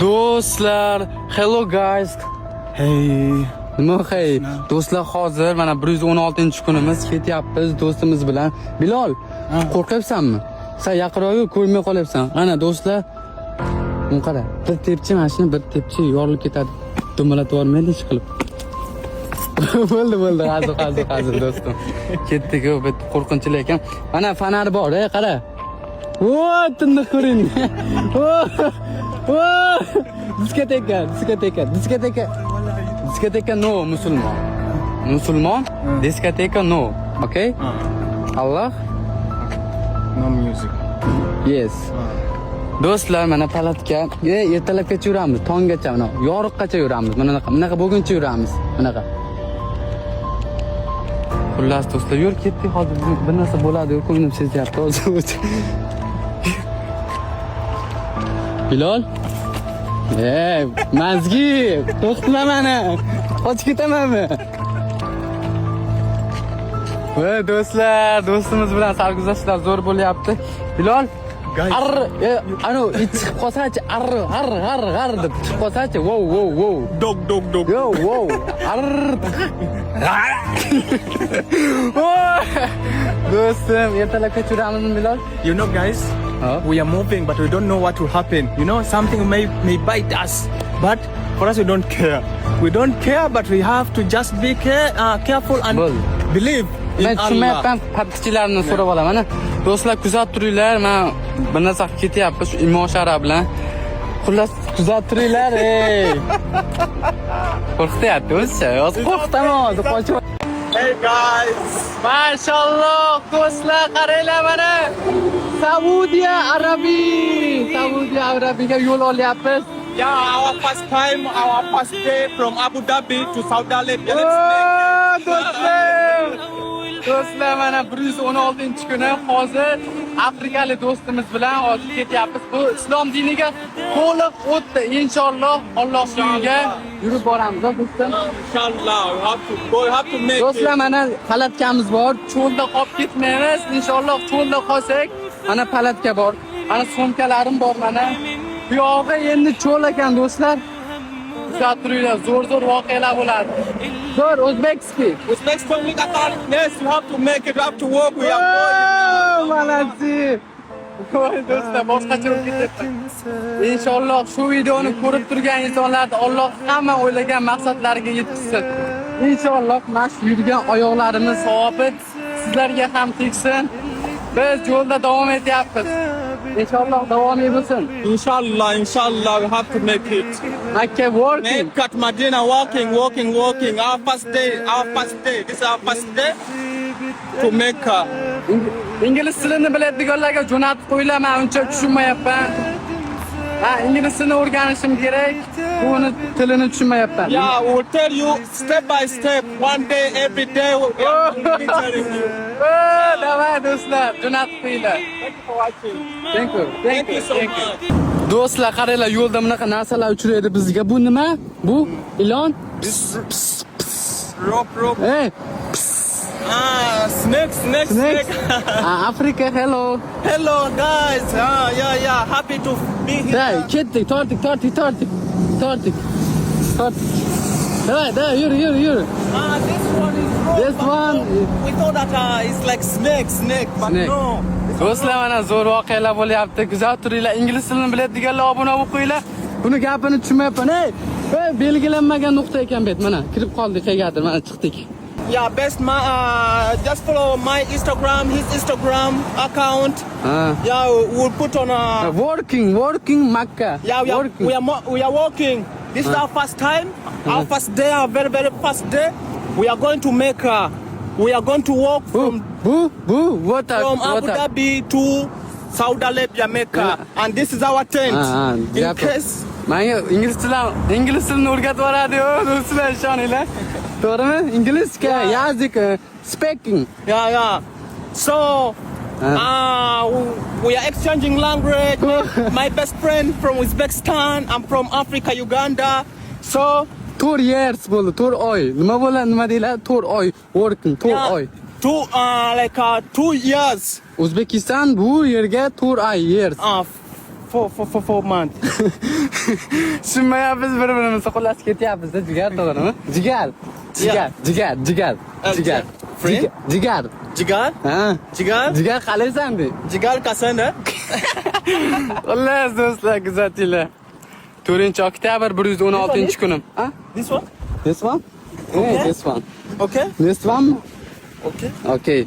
Do'stlar, hello guys. Hey. Nima hey? Do'stlar, hozir mana 116-kunimiz ketyapmiz do'stimiz bilan. Bilol, qo'rqyapsanmi? Sen yaqinroq ko'rmay qolyapsan. Ana do'stlar, buni qara. Bir tepchi mashina, bir tepchi yorilib ketadi. Dumalatib yubormaydi ish qilib. bo'ldi, hozir do'stim. Ketdik, bu qo'rqinchli ekan. Mana fanar bor, qara. Tinni ko'ring. Diskoteka no musulmon. Diskoteka no. Okay? Allah. No music. Yes. Do'stlar, mana palatga ertalabgacha yuramiz, tonggacha, mana yoriqqacha yuramiz. Bunaqa bo'lguncha yuramiz. Bunaqa. Xullas do'stlar, yur ketdik, hozir bir narsa bo'ladi, ko'nglim sezyapti hozir. Bilol? Mazgi, to'xtala meni. Qochib ketamanmi? Do'stlar, do'stimiz bilan sarguzashtlar zo'r bo'lyapti. Bilol, ano it chiqib qolsa-chi, ar deb chiqib qolsa-chi. Wow. Dog. Yo, wow. Do'stim, ertalabga turamizmi Bilol? You know, guys, we are moving, but we don't know what will happen. You know, something may bite us, but for us, we don't care. We don't care, but we have to just be careful and believe in Men Allah. tushmayapman, patkichilarni so'rab olaman. Do'stlar, kuzatib turinglar. Men bir narsa ketyapti shu imoshara bilan. Xullas, kuzatib turinglar. Qo'rqityapti o'zi. Hozir qo'rqitaman, hozir qochib. Hey guys, Mashallah, do'stlar, qaranglar mana. Saudiya Arabiyaga yo'l olyapmiz. yeah, our first day from Abu Dhabi to Saudi Arabia. Let's Do'stlar, mana 116-kuni hozir afrikalik do'stimiz bilan hozir ketyapmiz. Bu islom diniga to'liq o'tdi. Inshaalloh Alloh yo'liga yurib boramiz, do'stlar. Inshallah, we have to make Do'stlar, mana palatkamiz bor. Cho'lda qolib ketmaymiz. Inshaalloh cho'lda qolsak, mana palatka bor. Mana sumkalarim bor mana. Bu yog'i endi cho'l ekan do'stlar. Kuzatib turinglar, zo'r voqealar bo'ladi. Zo'r o'zbekskiy. Uzbekistan with authorities. You have to make it, you have to work. We are Malatsi. Do'stlar, boshqacha bo'lib ketyapti. Inshaalloh shu videoni ko'rib turgan insonlarni Alloh hamma o'ylagan maqsadlariga yetkazsin. Inshaalloh mana shu yurgan oyoqlarimiz savobi sizlarga ham tegsin. Biz yo'lda davom etyapmiz. Inshaalloh davom etsin. Inshallah, we have to make it. Makka working. Mecca, Medina, walking. Our first day. This is our first day to Mecca. Ingliz tilini biladiganlarga jo'natib qo'yinglar, men uncha tushunmayapman. Ingliz tilini o'rganishim kerak. Buni tilini tushunmayapman. Yeah, we will tell you step by step, one day, every day. We will be telling you. Davay do'stlar, jo'natib qo'yinglar. Thank you for watching. Thank you so much. Do'stlar, qaranglar, yo'lda bunaqa narsalar uchraydi bizga. Bu nima? Bu ilon? Rope. Hey, Snake. Afrika, hello. Hello, guys. Yeah. Happy to be here. Hey, ketdik, tortik. Hey, yur. This one is rope. This one. We thought that it's like snake, but Snake. no. Do'stlar, mana zo'r voqealar bo'lyapti. Kuzatib turinglar. Ingliz tilini biladiganlar obuna bo'lib qo'yinglar. Buni gapini tushunmayapman. Hey, belgilanmagan nuqta ekan bet. Mana kirib qoldik, qayergadir, mana chiqdik. Yeah, best just follow my Instagram, his Instagram account. Yeah, we'll put on Working Makkah. Yeah, we are working. This is our first time. Our first day, our very first day. We are going to Mecca. We are going to walk from Abu Dhabi to Saudi Arabia, Mecca. And this is our tent. In case. Menga ingliz tilini o'rgatib yuboradi-yu, do'stlar, ishoninglar. To'g'rimi? Inglizcha, yozik, speaking. Yeah. So, we are exchanging language. My best friend from Uzbekistan. I'm from Africa, Uganda. So, 4 years bo'ldi, 4 oy. Nima bo'ladi, nima deyiladi? 4 oy working, 4 oy. 2 years. O'zbekiston bu yerga 4 oy years. 4 months. Tushunmayapmiz bir-birimizni, xullas ketyapmiz-da, jigar, to'g'rimi? Jigar. Jigar, jigar, jigar, jigar. Friend? Jigar. Jigar? Ha. Jigar? Jigar qalaysan de. Jigar Kasana? Xullas do'stlar, kuzatinglar. 4-oktyabr 116-kunim. Ha? This one? This one? Okay. This one. Okay? This one? Okay. Okay.